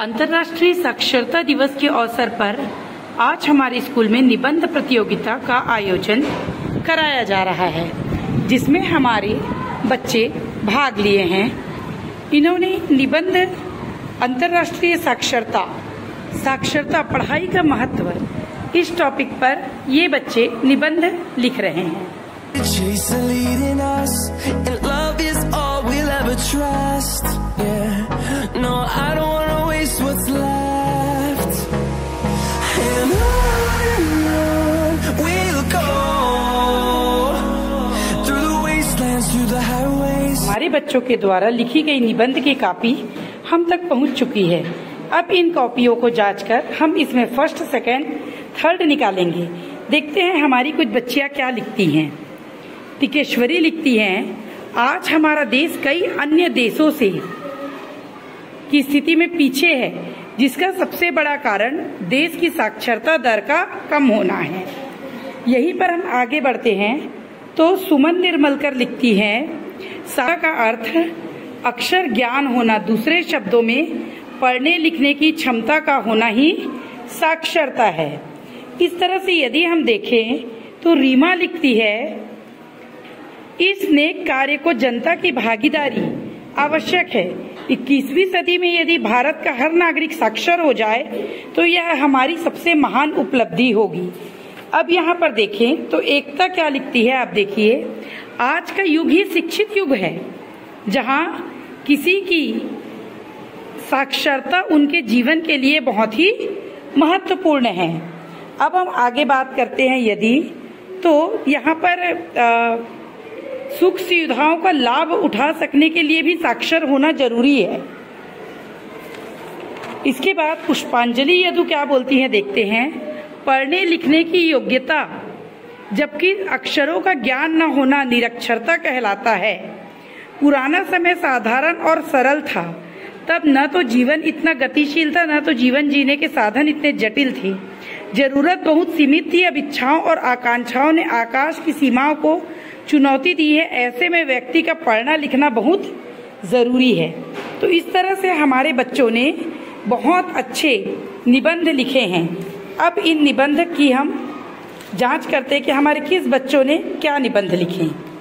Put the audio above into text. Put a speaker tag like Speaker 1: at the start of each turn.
Speaker 1: अंतर्राष्ट्रीय साक्षरता दिवस के अवसर पर आज हमारे स्कूल में निबंध प्रतियोगिता का आयोजन कराया जा रहा है, जिसमें हमारे बच्चे भाग लिए हैं। इन्होंने निबंध अंतर्राष्ट्रीय साक्षरता पढ़ाई का महत्व इस टॉपिक पर ये बच्चे निबंध लिख रहे हैं। हमारे बच्चों के द्वारा लिखी गई निबंध की कॉपी हम तक पहुंच चुकी है। अब इन कॉपियों को जांचकर हम इसमें फर्स्ट, सेकंड, थर्ड निकालेंगे। देखते हैं हमारी कुछ बच्चियां क्या लिखती हैं। टिकेश्वरी लिखती हैं, आज हमारा देश कई अन्य देशों से की स्थिति में पीछे है, जिसका सबसे बड़ा कारण देश की साक्षरता दर का कम होना है। यहीं पर हम आगे बढ़ते हैं तो सुमन निर्मलकर लिखती हैं, साक्षरता का अर्थ अक्षर ज्ञान होना, दूसरे शब्दों में पढ़ने लिखने की क्षमता का होना ही साक्षरता है। इस तरह से यदि हम देखें तो रीमा लिखती है, इस नेक कार्य को जनता की भागीदारी आवश्यक है। 21वीं सदी में यदि भारत का हर नागरिक साक्षर हो जाए तो यह हमारी सबसे महान उपलब्धि होगी। अब यहाँ पर देखें तो एकता क्या लिखती है, आप देखिए, आज का युग ही शिक्षित युग है, जहाँ किसी की साक्षरता उनके जीवन के लिए बहुत ही महत्वपूर्ण है। अब हम आगे बात करते हैं यदि तो यहाँ पर सुख सुविधाओं का लाभ उठा सकने के लिए भी साक्षर होना जरूरी है। इसके बाद पुष्पांजलि यदु क्या बोलती है, देखते हैं, पढ़ने लिखने की योग्यता जबकि अक्षरों का ज्ञान न होना निरक्षरता कहलाता है। पुराना समय साधारण और सरल था, तब न तो जीवन इतना गतिशील था, न तो जीवन जीने के साधन इतने जटिल थे। जरूरत बहुत सीमित थी। अब इच्छाओं और आकांक्षाओं ने आकाश की सीमाओं को चुनौती दी है। ऐसे में व्यक्ति का पढ़ना लिखना बहुत जरूरी है। तो इस तरह से हमारे बच्चों ने बहुत अच्छे निबंध लिखे हैं। अब इन निबंध की हम जांच करते हैं कि हमारे किस बच्चों ने क्या निबंध लिखे हैं।